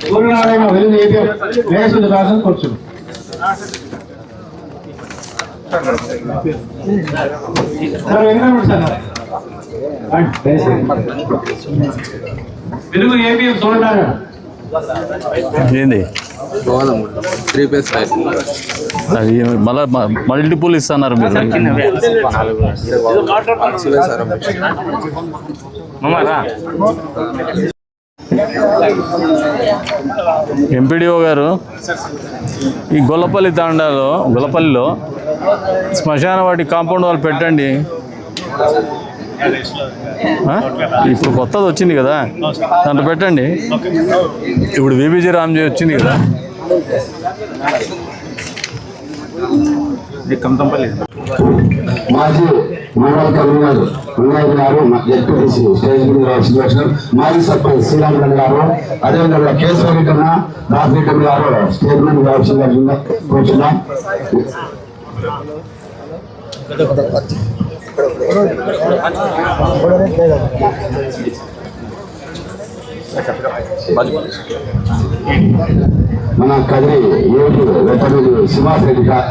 సూర్యనారాయణ వెలుగు ఏపీఎం వేసులు దాసం కూర్చుని వెలుగు ఏపీఎం సూర్యనారాయణ ఏంది 3 పేస్ అది మళ్ళీ మల్టిపుల్ ఇస్తున్నారు మీరు. ఎంపీడీఓ గారు ఈ గొల్లపల్లిలో శ్మశాన వాటి కాంపౌండ్ వాళ్ళు పెట్టండి. ఇప్పుడు కొత్తది వచ్చింది కదా దాంట్లో పెట్టండి. ఇప్పుడు విబిజి రామ్జీ వచ్చింది కదా. మాజీ మండల కన్వీనర్ వినాయక్ గారు, జెడ్పీటీసీ స్టేజ్ మీద రావాల్సిన మాజీ సర్పంచ్ శ్రీరామరెడ్డి గారు, అదేవిధంగా కేశవరెడ్డి రాజరెడ్డి గారు స్టేజ్ మీద రావాల్సిందిగా కూర్చున్నాం. మన కదిరి ఏడు వెటనరీ శ్రీనివాస్ రెడ్డి గారు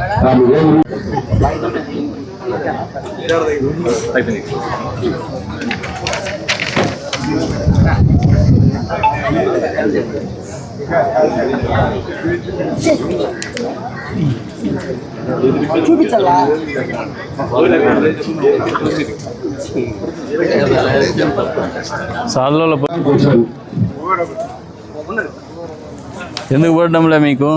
చూపించాలా సార్లలో ఎందుకు పడ్డంలే మీకు?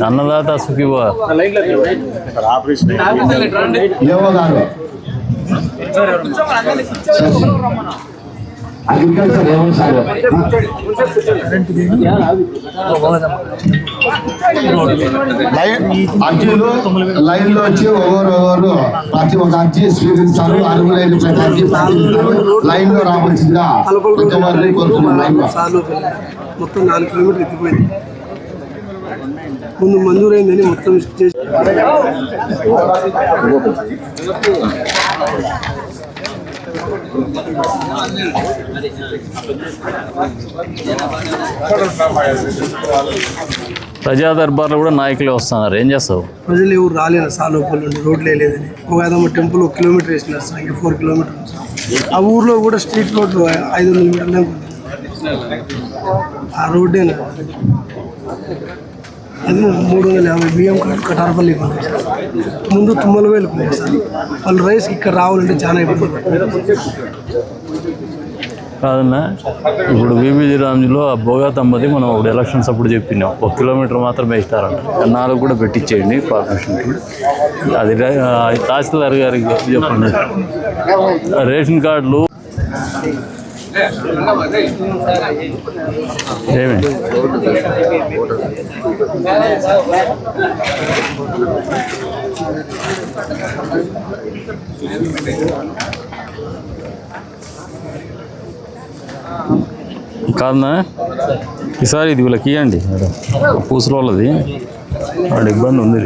అన్నదాత సుఖీభవ. అగ్రికల్చర్ లైన్ లో వచ్చి ఒకరు ప్రతి ఒక్క అర్జీ స్వీకరిస్తారు. అర్హులైన ప్రతి అర్జీ లైన్ లో రావాల్సిందిగా మొత్తం 4 కిలోమీటర్లు ఎత్తిపోయింది. ముందు మంజూరైందని మొత్తం ప్రజా దర్బార్లో కూడా నాయకులే వస్తున్నారు. ఏం చేస్తావు? ప్రజలు ఎవరు రాలేరు. సాలోపల్లి నుండి రోడ్లు వేయలేదని ఒక టెంపుల్ 1 కిలోమీటర్ వేసినారు సార్, ఇంకా 4 కిలోమీటర్స్. ఆ ఊర్లో కూడా స్ట్రీట్ రోడ్లు 500 మీటర్లే ఆ రోడ్డేనా. అది 350 బియ్యం కటారపల్లికి ఉన్నాయి సార్. ముందు తుమ్మలవేలుకు ఉన్నాయి సార్. వాళ్ళు రైస్ ఇక్కడ రావాలంటే చాలా ఇబ్బంది కాదన్నా. ఇప్పుడు విబిజి రామ్జీలో ఆ భోగాతమ్మది మనం ఇప్పుడు ఎలక్షన్స్ అప్పుడు చెప్పినాం 1 కిలోమీటర్ మాత్రమే ఇస్తారంట. 4 కూడా పెట్టించేయండి కార్పొరేషన్కి. అది తహసీల్దార్ గారికి చెప్పండి. రేషన్ కార్డులు ఏమి కాదన్నా, ఈసారి ఇది వీళ్ళకి ఇవ్వండి. పూసల వాళ్ళది వాడు ఇబ్బంది ఉంది.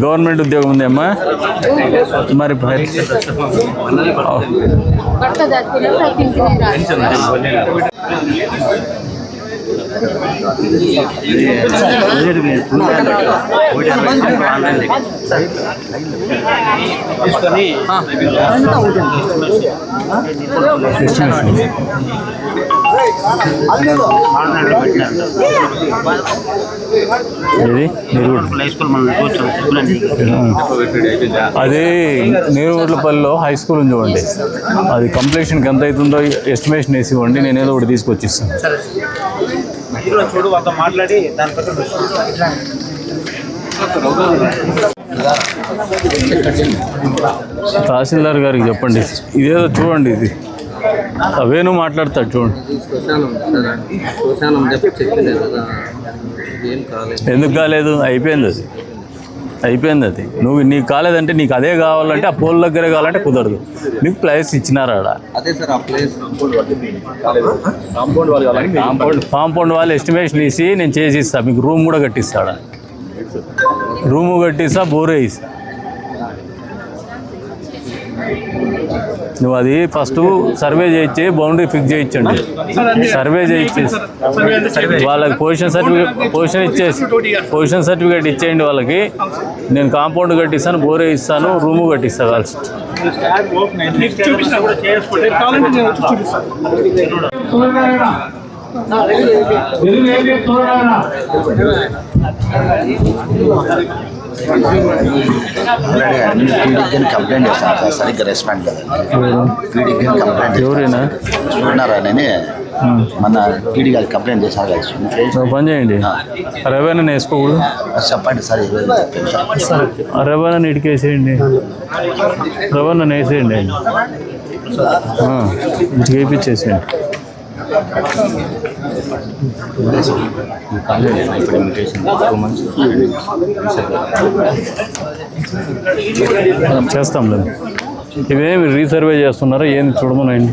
గవర్నమెంట్ ఉద్యోగం ఉంది అమ్మా. మరి అది నీరుగొడ్లపల్లిలో హై స్కూల్ ఉంది చూడండి. అది కంప్లీషన్కి ఎంత అవుతుందో ఎస్టిమేషన్ వేసి ఇవ్వండి. నేను ఏదో ఒకటి తీసుకొచ్చిస్తాను. తహసీల్దార్ గారికి చెప్పండి. ఇదేదో చూడండి, ఇది అవేను మాట్లాడతాడు చూడండి. శ్మశానం సార్, శ్మశానం చెప్పింది కదా, ఏం కాలేదు. ఎందుకు కాలేదు? అయిపోయింది అది. నీకు కాలేదంటే నీకు అదే కావాలంటే ఆ పోల్ దగ్గరే కావాలంటే కుదరదు. నీకు ప్లేస్ ఇచ్చినారు ఆడ. అదే సార్, ఆ ప్లేస్ కాంపౌండ్ వాళ్ళు ఎస్టిమేషన్ ఇసి నేను చేసి ఇస్తా. మీకు రూమ్ కూడా కట్టిస్తాడా? Room కట్టిస్తా, bore వేయిస్తా. నువ్వు అది ఫస్ట్ సర్వే చేయించి బౌండరీ ఫిక్స్ చేయించండి. సర్వే చేయించేసి వాళ్ళకి పొజిషన్ సర్టిఫికేట్ ఇచ్చేయండి వాళ్ళకి. నేను కాంపౌండ్ కట్టిస్తాను, బోరే ఇస్తాను, రూము కట్టిస్తాను కాల్సి. కంప్లైంట్ చేస్తాను సార్, సరిగ్గా రెస్పాండ్ కదా. టీడీకి కంప్లైంట్ ఎవరైనా చూడన్నారని మన టీడీ గారికి కంప్లైంట్ చేశాను కదా. పని చేయండి, రవాణా వేసుకోకూడదు. చెప్పండి సార్, రవాణా ఇటుకేసేయండి, రవాణా వేసేయండి, ఇటు వేయించేసేయండి. చేస్తాం లేదు. ఇవేమి రీసర్వే చేస్తున్నారా ఏంది చూడమనండి.